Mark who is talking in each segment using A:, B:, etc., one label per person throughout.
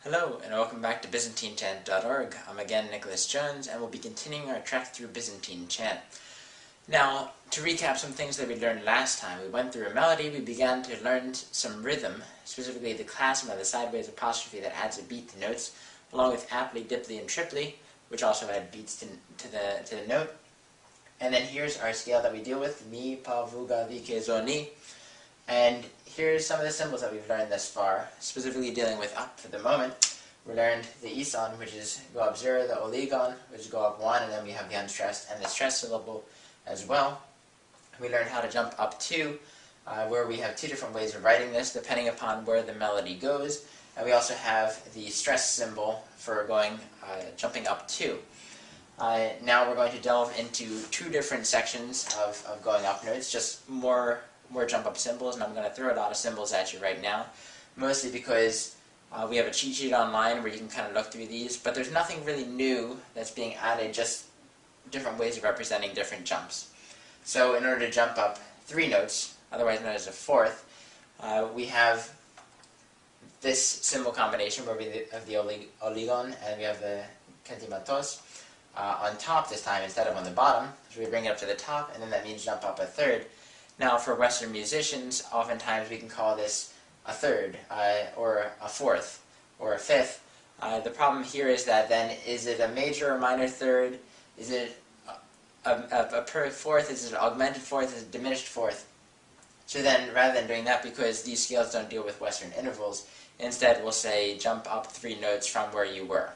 A: Hello, and welcome back to ByzantineChant.org. I'm again Nicholas Jones, and we'll be continuing our trek through Byzantine chant. Now, to recap some things that we learned last time, we went through a melody, we began to learn some rhythm, specifically the classima, the sideways apostrophe that adds a beat to notes, along with aptly, diply, and triply, which also add beats to the note. And then here's our scale that we deal with, mi, pa, vu, ga, vi, ke, zo, ni. And here's some of the symbols that we've learned thus far, specifically dealing with up for the moment. We learned the ison, which is go up 0, the oligon, which is go up 1, and then we have the unstressed and the stressed syllable as well. We learned how to jump up 2, where we have two different ways of writing this, depending upon where the melody goes. And we also have the stress symbol for jumping up 2. Now we're going to delve into two different sections of going up notes, just more jump up symbols, and I'm going to throw a lot of symbols at you right now, mostly because we have a cheat sheet online where you can kind of look through these, but there's nothing really new that's being added, just different ways of representing different jumps. So in order to jump up 3 notes, otherwise known as a fourth, we have this symbol combination where we have the oligon and we have the kentimatos on top this time instead of on the bottom. So we bring it up to the top, and then that means jump up a third. Now, for Western musicians, oftentimes we can call this a third, or a fourth, or a fifth. The problem here is that then, is it a major or minor third? Is it a per fourth? Is it an augmented fourth? Is it a diminished fourth? So then, rather than doing that, because these scales don't deal with Western intervals, instead we'll say jump up 3 notes from where you were.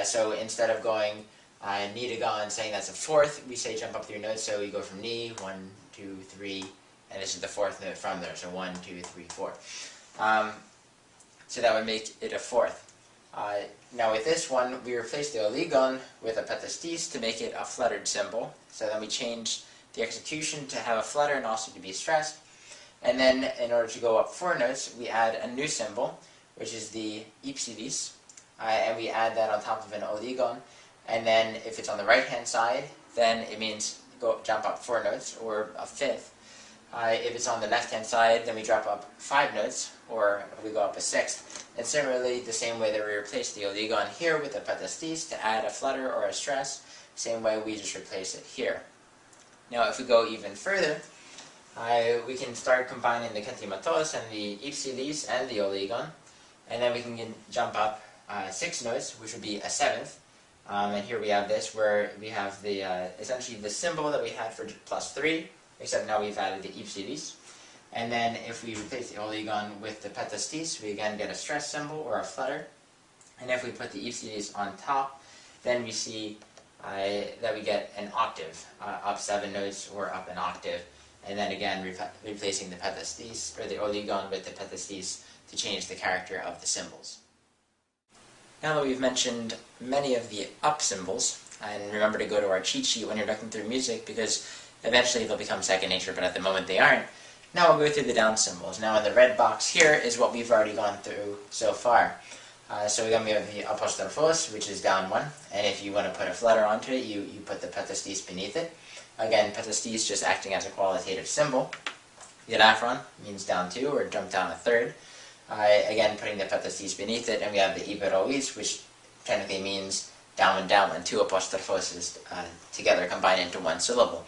A: So instead of going ni to ga and saying that's a fourth, we say jump up 3 notes, so we go from ni, 1, 2, 3, and this is the fourth note from there, so 1, 2, 3, 4. So that would make it a fourth. Now with this one, we replace the oligon with a petastis to make it a fluttered symbol. So then we change the execution to have a flutter and also to be stressed. And then in order to go up 4 notes, we add a new symbol, which is the ipsilis, and we add that on top of an oligon. And then if it's on the right-hand side, then it means jump up 4 notes, or a fifth. If it's on the left-hand side, then we drop up 5 notes, or we go up a sixth. And similarly, the same way that we replace the oligon here with the petastis to add a flutter or a stress, same way we just replace it here. Now if we go even further, we can start combining the kentimatos and the ipsilis and the oligon, and then we can jump up 6 notes, which would be a seventh. And here we have this, where we have the essentially the symbol that we had for plus 3, except now we've added the ipsilis. And then if we replace the oligon with the petastis, we again get a stress symbol or a flutter. And if we put the ipsilis on top, then we see that we get an octave, up 7 notes or up an octave. And then again replacing the petastis, or the oligon with the petastis, to change the character of the symbols. Now that we've mentioned many of the up symbols, and remember to go to our cheat sheet when you're looking through music, because eventually they'll become second nature, but at the moment they aren't. Now we'll go through the down symbols. Now in the red box here is what we've already gone through so far. So again we have the apostrophos, which is down 1, and if you want to put a flutter onto it, you put the petastis beneath it. Again, petastis just acting as a qualitative symbol. The elafron means down 2, or jump down a third. Again, putting the petastis beneath it, and we have the iberois, which technically means down, 2 apostrophoses together combined into 1 syllable.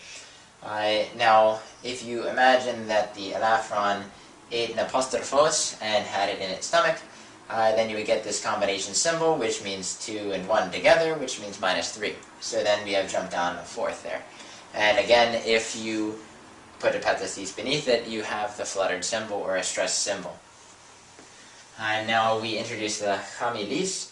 A: Now, if you imagine that the elafron ate an apostrophos and had it in its stomach, then you would get this combination symbol, which means 2 and 1 together, which means -3. So then we have jumped down a fourth there. And again, if you put a petastis beneath it, you have the fluttered symbol or a stressed symbol. Now we introduce the chamilis,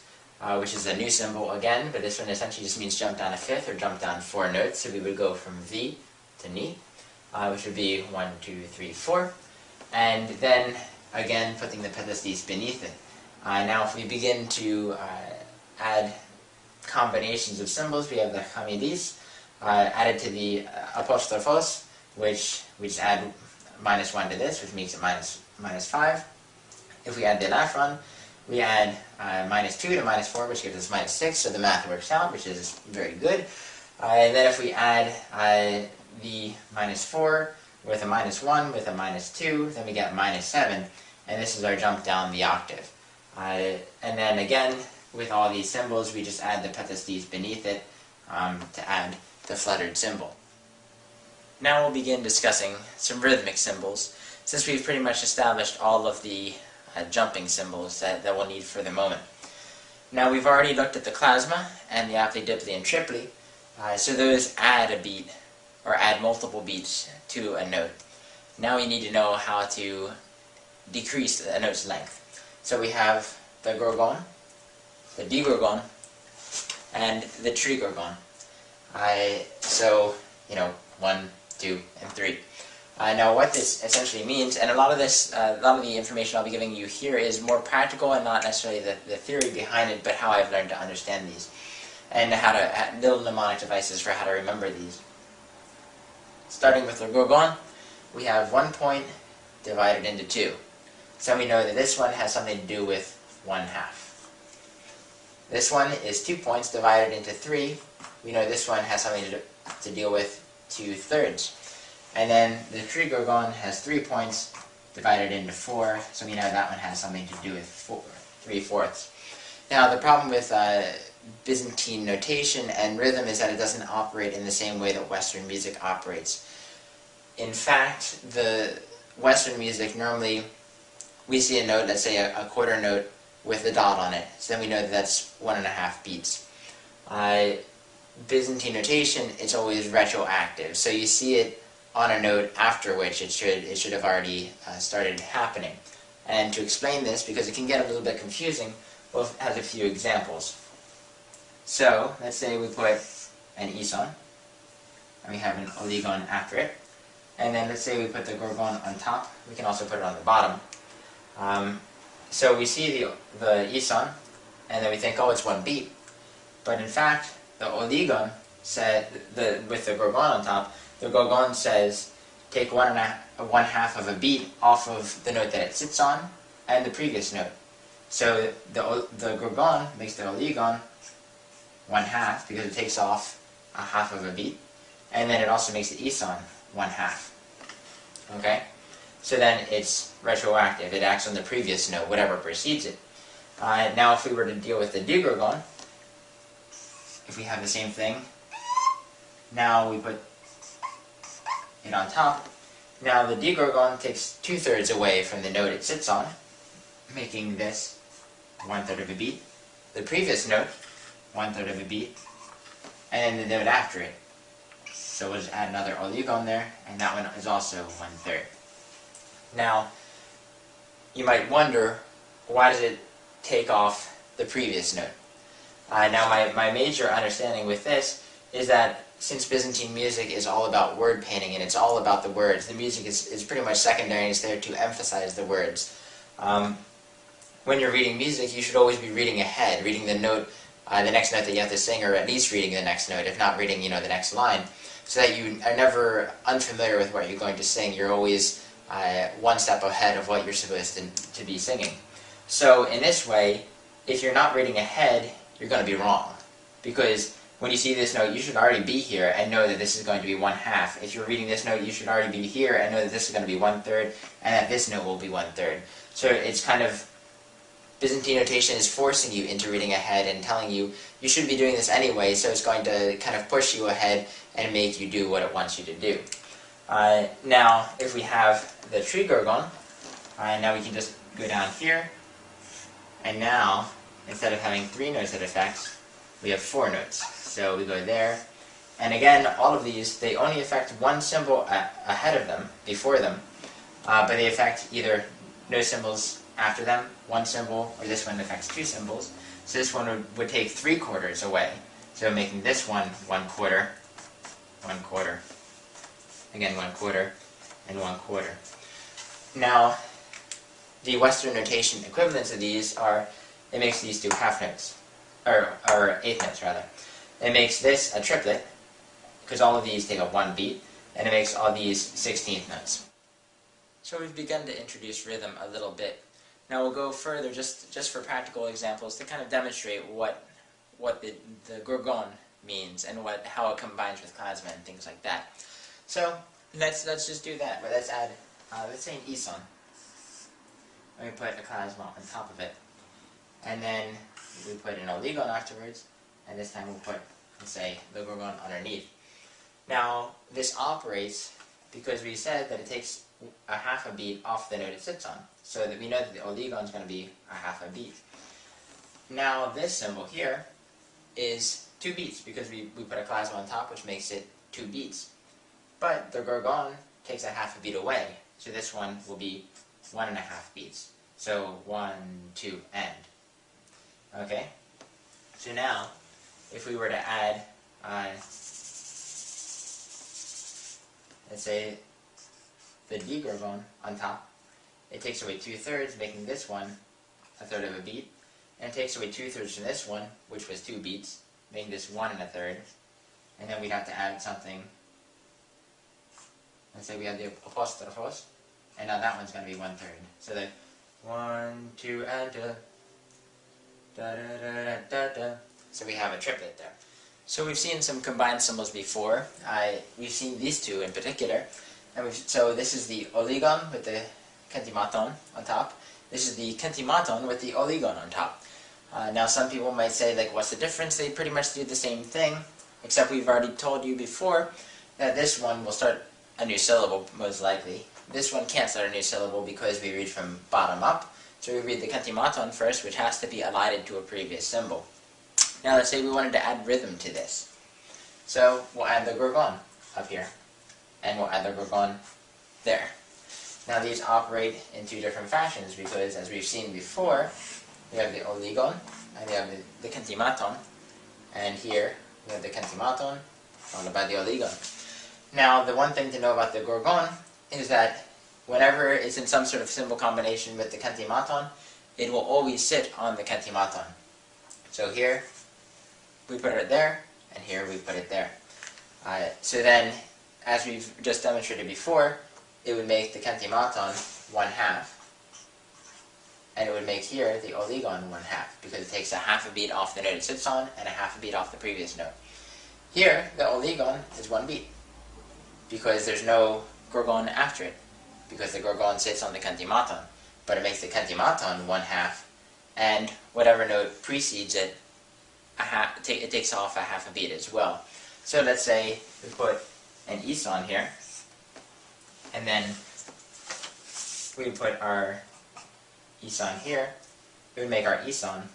A: which is a new symbol again, but this one essentially just means jump down a fifth or jump down 4 notes. So we would go from vi to ni, which would be 1, 2, 3, 4, and then again putting the petastis beneath it. Now if we begin to add combinations of symbols, we have the chamilis added to the apostrophos, which we just add -1 to this, which makes it -5. If we add the elafron, we add -2 to -4, which gives us -6, so the math works out, which is very good. And then if we add the -4 with a -1 with a -2, then we get -7, and this is our jump down the octave. And then again, with all these symbols, we just add the petastis beneath it to add the fluttered symbol. Now we'll begin discussing some rhythmic symbols, since we've pretty much established all of the jumping symbols that we'll need for the moment. Now we've already looked at the klasma and the aptly, diply, and triply, so those add a beat, or add multiple beats to a note. Now we need to know how to decrease a note's length. So we have the gorgon, the digorgon, and the trigorgon. So, 1, 2, and 3. Now what this essentially means, and a lot of the information I'll be giving you here is more practical and not necessarily the theory behind it, but how I've learned to understand these, and how to little mnemonic devices for how to remember these. Starting with the gorgon, we have 1 point divided into 2. So we know that this one has something to do with 1/2. This one is 2 points divided into 3. We know this one has something to deal with 2/3. And then the trigorgon has 3 points divided into 4, so we know that one has something to do with 3/4. Now the problem with Byzantine notation and rhythm is that it doesn't operate in the same way that Western music operates. In fact, the Western music, normally we see a note, let's say a quarter note with a dot on it, so then we know that that's 1.5 beats. Byzantine notation, it's always retroactive, so you see it on a note after which it should have already started happening. And to explain this, because it can get a little bit confusing, we'll have a few examples. So, let's say we put an ison, and we have an oligon after it, and then let's say we put the gorgon on top. We can also put it on the bottom. So we see the ison, and then we think, oh, it's 1 beat. But in fact, the oligon said, with the gorgon on top, the gorgon says, take 1/2 of a beat off of the note that it sits on, and the previous note. So the gorgon makes the oligon 1/2, because it takes off 1/2 of a beat, and then it also makes the ison 1/2. Okay? So then it's retroactive. It acts on the previous note, whatever precedes it. Now if we were to deal with the digorgon, if we have the same thing, now we put it on top. Now the digorgon takes 2/3 away from the note it sits on, making this 1/3 of a beat. The previous note, 1/3 of a beat, and then the note after it. So we'll just add another oligon there, and that one is also 1/3. Now, you might wonder, why does it take off the previous note? Now my major understanding with this is that since Byzantine music is all about word painting and it's all about the words, the music is pretty much secondary and it's there to emphasize the words. When you're reading music, you should always be reading ahead, reading the note, the next note that you have to sing, or at least reading the next note, if not reading, the next line, so that you are never unfamiliar with what you're going to sing. You're always 1 step ahead of what you're supposed to be singing. So in this way, if you're not reading ahead, you're going to be wrong. Because when you see this note, you should already be here and know that this is going to be 1/2. If you're reading this note, you should already be here and know that this is going to be 1/3, and that this note will be 1/3. So it's kind of, Byzantine notation is forcing you into reading ahead and telling you, you should be doing this anyway, so it's going to kind of push you ahead and make you do what it wants you to do. Now, if we have the trigorgon, now we can just go down here, and now, instead of having 3 notes that affect, we have 4 notes. So we go there, and again, all of these, they only affect 1 symbol ahead of them, before them, but they affect either no symbols after them, 1 symbol, or this one affects 2 symbols. So this one would take 3/4 away, so making this one 1/4, 1/4, again 1/4, and 1/4. Now, the Western notation equivalents of these are, it makes these 2 half notes, or eighth notes rather. It makes this a triplet, because all of these take up 1 beat, and it makes all these 16th notes. So we've begun to introduce rhythm a little bit. Now we'll go further, just for practical examples, to kind of demonstrate what the gorgon means, and how it combines with klasma and things like that. So let's just do that. Let's add, let's say an ison. Let me put a klasma on top of it. and then we put an oligon afterwards, and this time we'll put, let's say, the gorgon underneath. Now, this operates because we said that it takes a half a beat off the note it sits on, so that we know that the oligon is going to be a half a beat. Now, this symbol here is 2 beats because we put a klezmer on top, which makes it 2 beats. But the gorgon takes a half a beat away, so this one will be 1.5 beats. So 1, 2, end. Okay? So now, if we were to add, let's say, the D gorgon on top, it takes away 2/3, making this one 1/3 of a beat, and it takes away 2/3 from this one, which was 2 beats, making this 1 1/3, and then we'd have to add something. Let's say we have the apostrophos, and now that one's going to be 1/3. So that 1, 2, and da da da da da da. So we have a triplet there. So we've seen some combined symbols before. We've seen these two in particular. And so this is the oligon with the kentimaton on top. This is the kentimaton with the oligon on top. Now some people might say, like, what's the difference? They pretty much do the same thing, except we've already told you before that this one will start a new syllable, most likely. This one can't start a new syllable because we read from bottom up. So we read the kentimaton first, which has to be allied to a previous symbol. Now let's say we wanted to add rhythm to this. So we'll add the gorgon up here, and we'll add the gorgon there. Now these operate in 2 different fashions because, as we've seen before, we have the oligon, and we have the kentimaton, and here we have the kentimaton followed by the oligon. Now the one thing to know about the gorgon is that whenever it's in some sort of symbol combination with the kentimaton, it will always sit on the kentimaton. So here we put it there, and here we put it there. So then, as we've just demonstrated before, it would make the kentimaton 1/2, and it would make here the oligon 1/2, because it takes a half a beat off the note it sits on, and a half a beat off the previous note. Here, the oligon is 1 beat, because there's no gorgon after it, because the gorgon sits on the kentimaton, but it makes the kentimaton 1/2, and whatever note precedes it, it takes off a half a beat as well. So let's say we put an ison here, and then we put our ison here, it would make our ison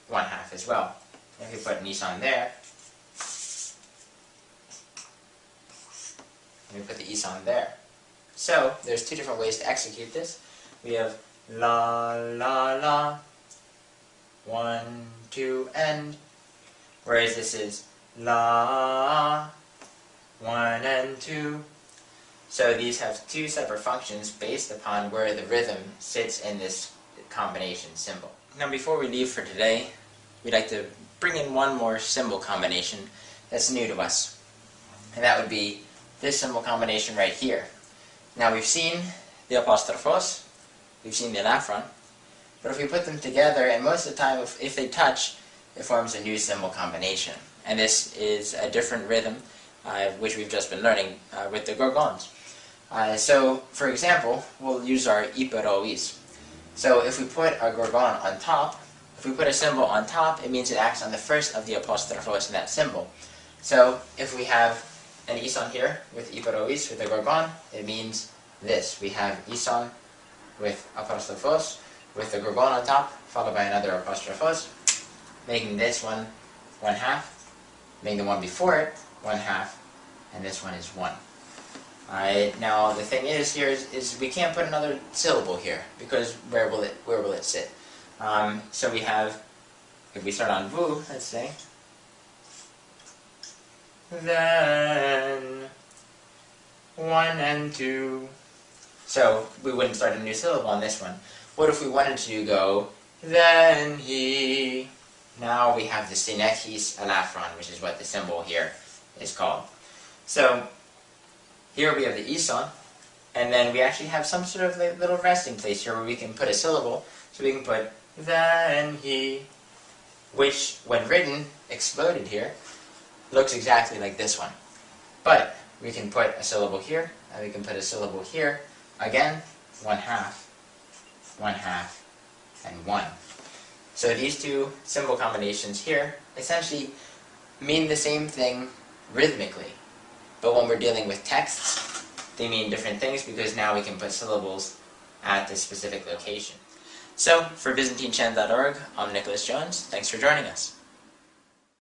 A: 1/2 as well. If we put an ison there, and we put the ison there. So there's 2 different ways to execute this. We have la la la, 1, 2, end, whereas this is la, 1 and 2. So these have 2 separate functions based upon where the rhythm sits in this combination symbol. Now before we leave for today, we'd like to bring in one more symbol combination that's new to us. And that would be this symbol combination right here. Now we've seen the apostrophos, we've seen the elafron, but if we put them together, and most of the time if they touch, it forms a new symbol combination. And this is a different rhythm, which we've just been learning with the gorgons. So, for example, we'll use our iperois. So if we put a gorgon on top, if we put a symbol on top, it means it acts on the first of the apostrophos in that symbol. So if we have an ison here with iperois, with the gorgon, it means this. We have ison with apostrophos, with the gorgon on top, followed by another apostrophos, making this one 1/2, making the one before it 1/2, and this one is 1. Now the thing is here is we can't put another syllable here, because where will it sit? So we have, if we start on vu, let's say, then 1 and 2. So we wouldn't start a new syllable on this one. What if we wanted to go then he? Now we have the synechis elafron, which is what the symbol here is called. So here we have the ison, and then we actually have some sort of little resting place here where we can put a syllable. So we can put then he, which when written, exploded here, looks exactly like this one. But we can put a syllable here, and we can put a syllable here. Again, 1/2, 1/2, and 1. So these two symbol combinations here essentially mean the same thing rhythmically. But when we're dealing with texts, they mean different things because now we can put syllables at the specific location. So, for ByzantineChan.org, I'm Nicholas Jones. Thanks for joining us.